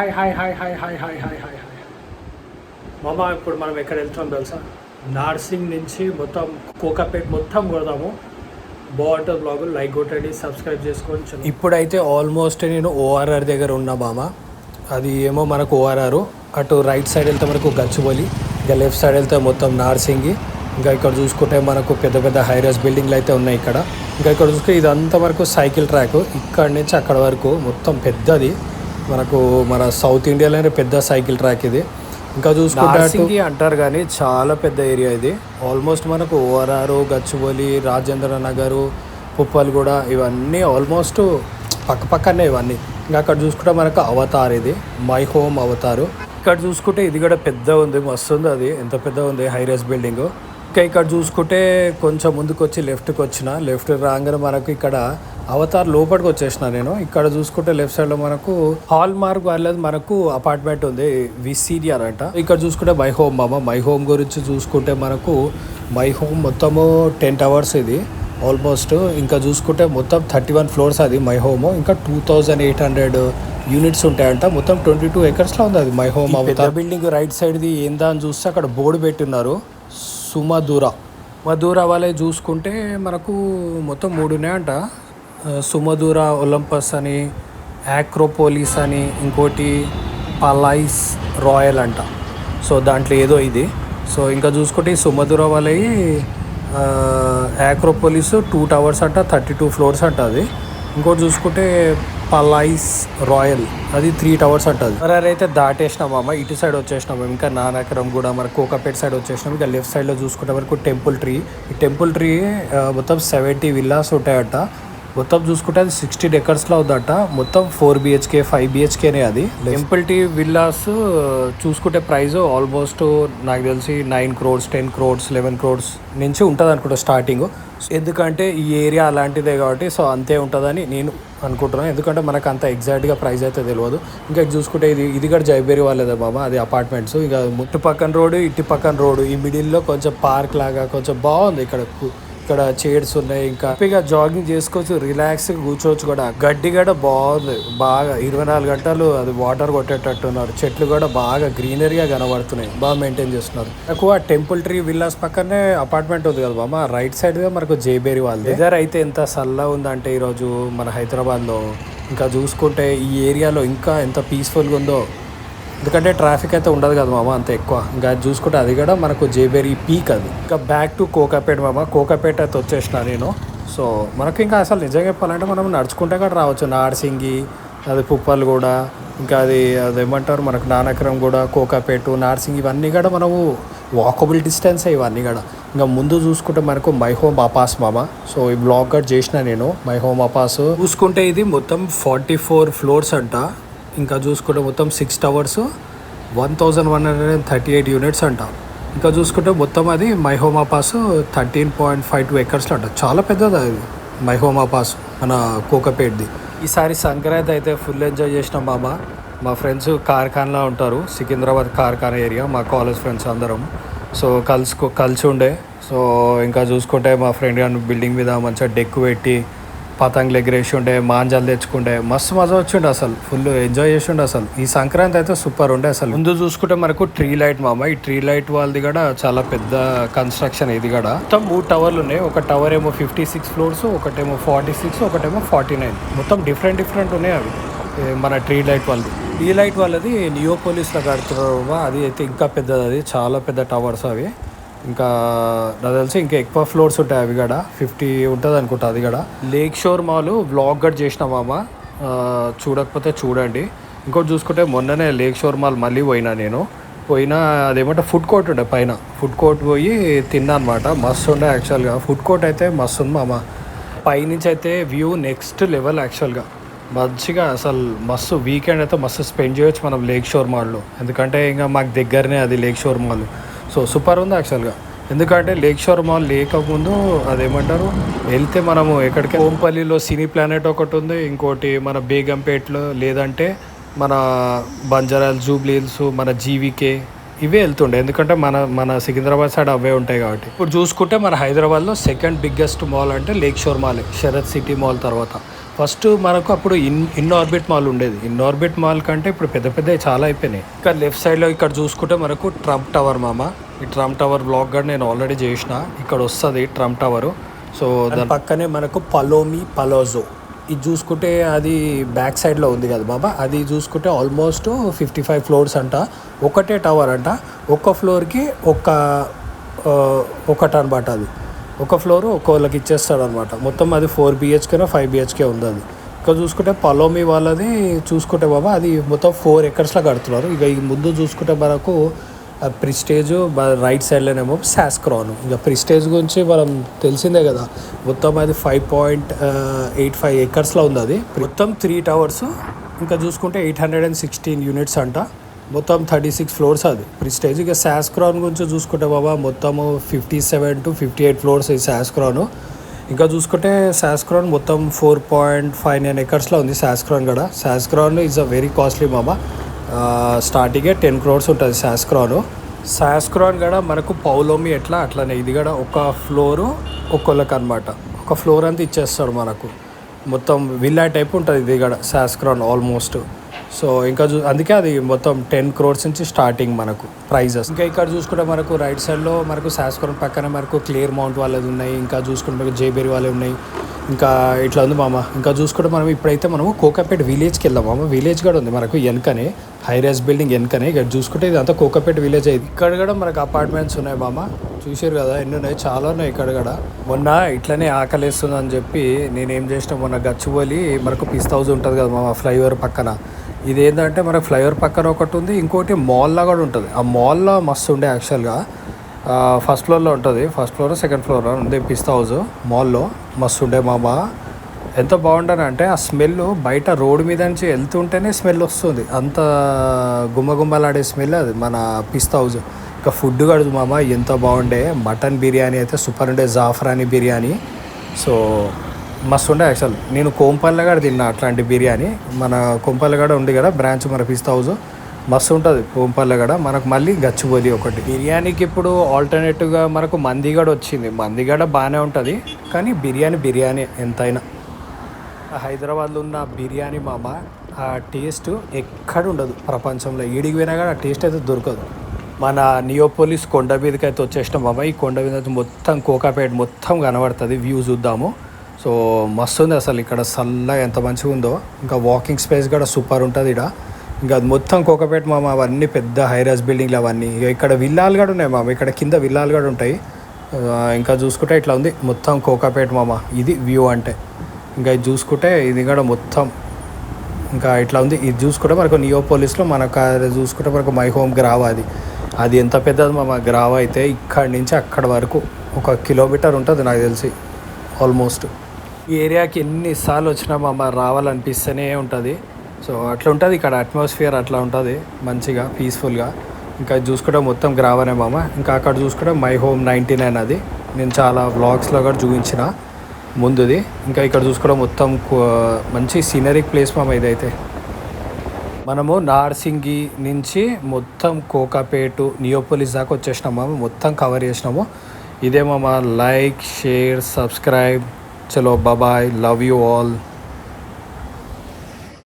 Hi hi hi hi hi hi hi hi hi మామ, ఇప్పుడు మనం ఎక్కడ వెళ్తున్నాం తెలుసా? నార్సింగ్ నుంచి మొత్తం కోకాపేట్ మొత్తం కొడదాము. బాగుంటుంది బ్లాగ్. లైక్ కొట్టండి, సబ్స్క్రైబ్ చేసుకోండి. ఇప్పుడైతే ఆల్మోస్ట్ నేను ఓఆర్ఆర్ దగ్గర ఉన్నా మామ. అది ఏమో మనకు ఓఆర్ఆర్, అటు రైట్ సైడ్ వెళ్తే మనకు గచ్చిబౌలి, ఇంకా లెఫ్ట్ సైడ్ వెళ్తే మొత్తం నార్సింగి. ఇంకా ఇక్కడ చూసుకుంటే మనకు పెద్ద పెద్ద హైరైజ్ బిల్డింగ్లు అయితే ఉన్నాయి ఇక్కడ. ఇంకా ఇక్కడ చూసుకుంటే ఇదంతా వరకు సైకిల్ ట్రాక్, ఇక్కడ నుంచి అక్కడ వరకు మొత్తం పెద్దది. మనకు మన సౌత్ ఇండియాలోనే పెద్ద సైకిల్ ట్రాక్ ఇది. ఇంకా చూసుకుంటే అంటారు కానీ చాలా పెద్ద ఏరియా ఇది. ఆల్మోస్ట్ మనకు ఓఆర్ఆర్, గచ్చిబౌలి, రాజేంద్ర నగర్, పుప్పల్గూడ ఇవన్నీ ఆల్మోస్ట్ పక్కనే ఇవన్నీ. ఇంకా అక్కడ చూసుకుంటే మనకు అవతార్, ఇది మై హోమ్ అవతారు. ఇక్కడ చూసుకుంటే ఇది కూడా పెద్ద ఉంది, మస్తు ఉంది. అది ఎంత పెద్ద ఉంది, హైరైజ్ బిల్డింగ్. ఇంకా ఇక్కడ చూసుకుంటే కొంచెం ముందుకు వచ్చి లెఫ్ట్కి వచ్చిన, లెఫ్ట్ రాగానే మనకు ఇక్కడ అవతార్ లోపలికి వచ్చేసిన నేను. ఇక్కడ చూసుకుంటే లెఫ్ట్ సైడ్లో మనకు హాల్ మార్క్ వాళ్ళది మనకు అపార్ట్మెంట్ ఉంది, విసిడిఆర్ అంట. ఇక్కడ చూసుకుంటే మై హోమ్ మామ. మై హోమ్ గురించి చూసుకుంటే మనకు మై హోమ్ మొత్తము 10 towers ఇది ఆల్మోస్ట్. ఇంకా చూసుకుంటే మొత్తం 31 floors అది మై హోమ్. ఇంకా 2800 యూనిట్స్ ఉంటాయంట. మొత్తం 22 acresలో ఉంది అది My Home Avatar building. Right సైడ్ది ఏందా అని చూస్తే అక్కడ బోర్డు పెట్టున్నారు, సుమధుర వాళ్ళే. చూసుకుంటే మనకు మొత్తం 3 ఉన్నాయంట. సుమధుర ఒలంపస్ అని, యాక్రోపోలిస్ అని, ఇంకోటి పలైస్ రాయల్ అంట. సో దాంట్లో ఏదో ఇది. సో ఇంకా చూసుకుంటే ఈ సుమధుర వాళ్ళవి యాక్రోపోలిస్ 2 towers అంట, 32 floors అంట అది. ఇంకోటి చూసుకుంటే పలైస్ రాయల్, అది 3 towers అంట. అది అయితే దాటేసినాం అమ్మ, ఇటు సైడ్ వచ్చేసినాం. ఇంకా నానకరం కూడా మన కోకాపేట్ సైడ్ వచ్చేసినాం. ఇంకా లెఫ్ట్ సైడ్లో చూసుకుంటే వరకు టెంపుల్ ట్రీ. ఈ టెంపుల్ ట్రీ మొత్తం 70 villas ఉంటాయట. మొత్తం చూసుకుంటే అది 16 acresలో ఉందట. మొత్తం 4 BHK 5 BHKనే అది. టెంపుల్ ట్రీ విల్లాస్ చూసుకుంటే ప్రైస్ ఆల్మోస్ట్ నాకు తెలిసి 9 crores 10 crores 11 crores నుంచి ఉంటుంది అనుకుంటా స్టార్టింగ్. ఎందుకంటే ఈ ఏరియా అలాంటిదే కాబట్టి సో అంతే ఉంటుందని నేను అనుకుంటున్నాను. ఎందుకంటే మనకు అంత ఎగ్జాక్ట్గా ప్రైస్ అయితే తెలియదు. ఇంకా చూసుకుంటే ఇది కూడా జైబేరి వాళ్ళదే బాబా, అది అపార్ట్మెంట్స్. ఇక ఇటు పక్కన రోడ్డు, ఇటు పక్కన రోడ్డు, ఈ మిడిల్లో కొంచెం పార్క్ లాగా కొంచెం బాగుంది. ఇక్కడ చైర్స్ ఉన్నాయి. ఇంకా హ్యాపీగా జాగింగ్ చేసుకోవచ్చు, రిలాక్స్గా కూర్చోవచ్చు కూడా. గడ్డి కూడా బాగుంది, బాగా 24 గంటలు అది వాటర్ కొట్టేటట్టున్నారు. చెట్లు కూడా బాగా గ్రీనరీగా కనబడుతున్నాయి, బాగా మెయింటైన్ చేస్తున్నారు. నాకు ఆ టెంపుల్ ట్రీ విల్లాస్ పక్కనే అపార్ట్మెంట్ ఉంది కదా బామ్మ, రైట్ సైడ్ గా మనకు జైబేరి వాళ్ళు. వెదర్ అయితే ఎంత చల్లగా ఉందంటే ఈరోజు మన హైదరాబాద్లో. ఇంకా చూసుకుంటే ఈ ఏరియాలో ఇంకా ఎంత పీస్ఫుల్గా ఉందో, ఎందుకంటే ట్రాఫిక్ అయితే ఉండదు కదా మామ అంత ఎక్కువ. ఇంకా చూసుకుంటే అది కూడా మనకు జైబేరి పీక్ అది. ఇంకా బ్యాక్ టు కోకాపేట్ మామ. కోకాపేట్ అయితే వచ్చేసిన నేను. సో మనకు ఇంకా అసలు నిజంగా చెప్పాలంటే మనం నడుచుకుంటే కూడా రావచ్చు. నార్సింగి, అది పుప్పలు కూడా, ఇంకా అదేమంటారు మనకు నానకరం కూడా, కోకాపేటు, నార్సింగి ఇవన్నీ కూడా మనము వాకబుల్ డిస్టెన్స్ ఇవన్నీ కూడా. ఇంకా ముందు చూసుకుంటే మనకు మై హోమ్ అపాస్ మామ. సో ఈ బ్లాగ్ కూడా చేసిన నేను మై హోమ్ అపాస్. చూసుకుంటే ఇది మొత్తం 44 floors అంట. ఇంకా చూసుకుంటే మొత్తం 6 towers 1138 units అంట. ఇంకా చూసుకుంటే మొత్తం అది మై హోమ్ అపాస్ 13.52 acresలో అంట. చాలా పెద్దది అది మై హోమ్ అపాస్ మన కోకాపేట్ది. ఈసారి సంక్రాంతి అయితే ఫుల్ ఎంజాయ్ చేసినాం మామ. మా ఫ్రెండ్స్ కార్ఖాన్లో ఉంటారు, సికింద్రాబాద్ కార్ఖానా ఏరియా, మా కాలేజ్ ఫ్రెండ్స్ అందరం. సో కలిసి ఉండే. సో ఇంకా చూసుకుంటే మా ఫ్రెండ్ గారు బిల్డింగ్ మీద మంచిగా డెక్ పెట్టి పతంగులు ఎగిరేసి ఉండే, మాంజాలు తెచ్చుకుంటే మస్తు మజా వచ్చిండే. అసలు ఫుల్ ఎంజాయ్ చేసిండే. అసలు ఈ సంక్రాంతి అయితే సూపర్ ఉండే. అసలు ముందు చూసుకుంటే మనకు ట్రీ లైట్ మామ. ఈ ట్రీ లైట్ వాళ్ళది కూడా చాలా పెద్ద కన్స్ట్రక్షన్. ఇది కూడా మొత్తం 3 towers ఉన్నాయి. ఒక టవర్ ఏమో 56 floors, ఒకటేమో 46, ఒకటేమో 49. మొత్తం డిఫరెంట్ ఉన్నాయి అవి మన ట్రీ లైట్ వాళ్ళది. ట్రీ లైట్ వాళ్ళది నియోపోలిస్లో కడుతున్నారు. అది అయితే ఇంకా పెద్దది, అది చాలా పెద్ద టవర్స్ అవి. ఇంకా నాకు తెలిసి ఇంకా ఎక్కువ ఫ్లోర్స్ ఉంటాయి. అవి కూడా 50 ఉంటుంది అనుకుంటా. అది కూడా లేక్ షోర్ మాల్ వ్లాగ్ కూడా చేసిన మామ, చూడకపోతే చూడండి. ఇంకోటి చూసుకుంటే మొన్ననే లేక్ షోర్ మాల్ మళ్ళీ పోయినా అదేమంటే ఫుడ్ కోర్ట్ ఉండే పైన. ఫుడ్ కోర్ట్ పోయి తిన్నా అనమాట. మస్తు ఉండే యాక్చువల్గా. ఫుడ్ కోర్ట్ అయితే మస్తు ఉంది మామ. పైనుంచి అయితే వ్యూ నెక్స్ట్ లెవెల్ యాక్చువల్గా. మంచిగా అసలు మస్తు వీకెండ్ అయితే మస్తు స్పెండ్ చేయొచ్చు మనం లేక్ షోర్ మాల్లో. ఎందుకంటే ఇంకా మాకు దగ్గరనే అది లేక్ షోర్ మాల్. సో సూపర్ ఉంది యాక్చువల్గా. ఎందుకంటే లేక్ షోర్ మాల్ లేకముందు అదేమంటారు వెళ్తే మనము ఎక్కడికి కోంపల్లిలో సినీ ప్లానెట్ ఒకటి ఉంది, ఇంకోటి మన బేగంపేట్లో, లేదంటే మన బంజారాల్, జూబ్లీ హిల్స్, మన జీవికే ఇవే వెళ్తుండే. ఎందుకంటే మన సికింద్రాబాద్ సైడ్ అవే ఉంటాయి కాబట్టి. ఇప్పుడు చూసుకుంటే మన హైదరాబాద్లో సెకండ్ బిగ్గెస్ట్ మాల్ అంటే లేక్ షోర్ మాలే, శరత్ సిటీ మాల్ తర్వాత. ఫస్ట్ మనకు అప్పుడు ఇన్ ఆర్బిట్ మాల్ ఉండేది. ఇన్ ఆర్బిట్ మాల్ కంటే ఇప్పుడు పెద్ద పెద్దవి చాలా అయిపోయినాయి. ఇక్కడ లెఫ్ట్ సైడ్లో ఇక్కడ చూసుకుంటే మనకు ట్రంప్ టవర్ మామ. ఈ ట్రంప్ టవర్ బ్లాగ్ కూడా నేను ఆల్రెడీ చేసిన. ఇక్కడ వస్తుంది ట్రంప్ టవరు. సో దాని పక్కనే మనకు పలోమి పలోజో ఇది చూసుకుంటే అది బ్యాక్ సైడ్లో ఉంది కదా బాబా. అది చూసుకుంటే ఆల్మోస్ట్ 55 ఫ్లోర్స్ అంట. ఒకటే టవర్ అంట. ఒక్క ఫ్లోర్కి ఒకటి అనమాట. అది ఒక ఫ్లోర్ ఒక్కోళ్ళకి ఇచ్చేస్తాడు అనమాట. మొత్తం అది 4 BHK 5 BHK ఉంది. అది ఇక్కడ చూసుకుంటే పలోమి వాళ్ళది చూసుకుంటే బాబా అది మొత్తం 4 acresలో కడుతున్నారు. ఇక ఈ ముందు చూసుకుంటే మనకు ప్రిస్టేజ్ రైట్ సైడ్లోనేమో సాస్క్రాన్. ఇంకా ప్రిస్టేజ్ గురించి మనం తెలిసిందే కదా. మొత్తం అది 5.85 acresలో ఉంది. అది మొత్తం 3 towers. ఇంకా చూసుకుంటే 816 units అంట. మొత్తం 36 ఫ్లోర్స్ అది ప్రిస్టేజ్. ఇక సాస్క్రాన్ గురించి చూసుకుంటే బాబా మొత్తము 57 to 58 ఫ్లోర్స్ ఈ సాస్క్రాన్. ఇంకా చూసుకుంటే సాస్క్రాన్ మొత్తం 4.59 acresలో ఉంది సాస్క్రాన్ కూడా. సాస్క్రాన్ ఈజ్ అ వెరీ కాస్ట్లీ మామా. స్టార్టింగే 10 crores ఉంటుంది సాస్క్రాన్ కూడా. మనకు పౌలోమి ఎట్లా అట్లానే ఇది కూడా ఒక ఫ్లోరు ఒక్కొక్కరికి అనమాట. ఒక ఫ్లోర్ అంతా ఇచ్చేస్తాడు మనకు. మొత్తం విల్లా టైప్ ఉంటుంది ఇది కూడా సాస్క్రాన్ ఆల్మోస్ట్. సో ఇంకా అందుకే అది మొత్తం 10 crores నుంచి స్టార్టింగ్ మనకు ప్రైజెస్. ఇంకా ఇక్కడ చూసుకుంటే మనకు రైట్ సైడ్లో మనకు సాస్క్రాన్ పక్కన మనకు క్లియర్ మౌంట్ వాళ్ళది ఉన్నాయి. ఇంకా చూసుకుంటే మనకు జేబెరీ వాళ్ళే ఉన్నాయి. ఇంకా ఇట్లా ఉంది మామ. ఇంకా చూసుకుంటే మనం ఇప్పుడైతే మనము కోకాపేట్ విలేజ్కి వెళ్దాం మామ. విలేజ్ కూడా ఉంది మనకు వెనకనే, హైరైజ్ బిల్డింగ్ వెనకనే. ఇక్కడ చూసుకుంటే ఇది అంతా కోకాపేట్ విలేజ్ అయింది. ఇక్కడ కూడా మనకు అపార్ట్మెంట్స్ ఉన్నాయి మామ. చూసారు కదా ఎన్ని ఉన్నాయి, చాలా ఉన్నాయి ఇక్కడ కూడా. మొన్న ఇట్లనే ఆకలిస్తుంది అని చెప్పి నేనేం చేసిన, మొన్న గచ్చిబౌలి మనకు పిస్తా హౌస్ ఉంటుంది కదా మామ ఫ్లైఓవర్ పక్కన. ఇదేంటంటే మనకు ఫ్లైఓవర్ పక్కన ఒకటి ఉంది, ఇంకోటి మాల్లో కూడా ఉంటుంది. ఆ మాల్లో మస్తు ఉండే యాక్చువల్గా. ఫస్ట్ ఫ్లోర్లో ఉంటుంది. ఫస్ట్ ఫ్లోర్ సెకండ్ ఫ్లోర్ ఉంది పిస్తా హౌస్. మాల్లో మస్తు ఉండే మామ. ఎంత బాగుంటానంటే ఆ స్మెల్ బయట రోడ్డు మీద నుంచి వెళ్తుంటేనే స్మెల్ వస్తుంది. అంత గుమ్మగుమ్మలాడే స్మెల్ అది మన పిస్తా హౌస్. ఇంకా ఫుడ్ కూడా మామ ఎంత బాగుండే. మటన్ బిర్యానీ అయితే సూపర్ ఉండే, జాఫ్రానీ బిర్యానీ. సో మస్తు ఉండే యాక్చువల్. నేను కోంపల్లిగడ తిన్నా అట్లాంటి బిర్యానీ. మన కోంపల్లిగడ ఉంది కదా బ్రాంచ్ మన పిస్తా హౌస్, మస్తు ఉంటుంది కోంపల్లిగడ. మనకు మళ్ళీ గచ్చిబౌలి ఒకటి. బిర్యానీకి ఇప్పుడు ఆల్టర్నేటివ్గా మనకు మందిగడ వచ్చింది. మందిగడ బాగానే ఉంటుంది కానీ బిర్యానీ ఎంతైనా. హైదరాబాద్లో ఉన్న బిర్యానీ మామ ఆ టేస్ట్ ఎక్కడ ఉండదు ప్రపంచంలో. ఈడికి పోయినా కానీ ఆ టేస్ట్ అయితే దొరకదు. మన నియోపోలిస్ కొండ మీదకి అయితే వచ్చేసినాం మామ. ఈ కొండ మీద మొత్తం కోకాపేట మొత్తం కనబడుతుంది. వ్యూ చూద్దాము. సో మస్తు ఉంది అసలు ఇక్కడ. చల్లగా ఎంత మంచిగా ఉందో. ఇంకా వాకింగ్ స్పేస్ కూడా సూపర్ ఉంటుంది ఇక్కడ. ఇంకా అది మొత్తం కోకాపేట మామ. అవన్నీ పెద్ద హైరైజ్ బిల్డింగ్లు అవన్నీ. ఇక ఇక్కడ విల్లాలు కూడా ఉన్నాయి మామ. ఇక్కడ కింద విల్లాలు కూడా ఉంటాయి. ఇంకా చూసుకుంటే ఇట్లా ఉంది మొత్తం కోకాపేట మామ. ఇది వ్యూ అంటే. ఇంకా ఇది చూసుకుంటే ఇది కూడా మొత్తం ఇంకా ఇట్లా ఉంది. ఇది చూసుకుంటే మనకు నియోపోలిస్లో మనకు చూసుకుంటే మనకు మై హోమ్ గ్రావా. అది ఎంత పెద్దది మామ గ్రావా అయితే. ఇక్కడి నుంచి అక్కడ వరకు 1 kilometer ఉంటుంది నాకు తెలిసి ఆల్మోస్ట్. ఈ ఏరియాకి ఎన్నిసార్లు వచ్చినా మామ రావాలనిపిస్తూనే ఉంటుంది. సో అట్లా ఉంటుంది ఇక్కడ అట్మాస్ఫియర్. అట్లా ఉంటుంది మంచిగా పీస్ఫుల్గా. ఇంకా చూసుకుంటే మొత్తం గ్రావనే మామ. ఇంకా అక్కడ చూసుకుంటే మై హోమ్ 99 అది నేను చాలా వ్లాగ్స్లో కూడా చూపించిన ముందుది. ఇంకా ఇక్కడ చూసుకోవడం మొత్తం మంచి సీనరిక్ ప్లేస్ మామ ఇదైతే. మనము నార్సింగి నుంచి మొత్తం కోకాపేటు నియోపోలిస్ దాకా వచ్చేసినాం మామ. మొత్తం కవర్ చేసినాము. ఇదే మామ. Like, share, subscribe. చలో బాయ్, లవ్ యూ ఆల్.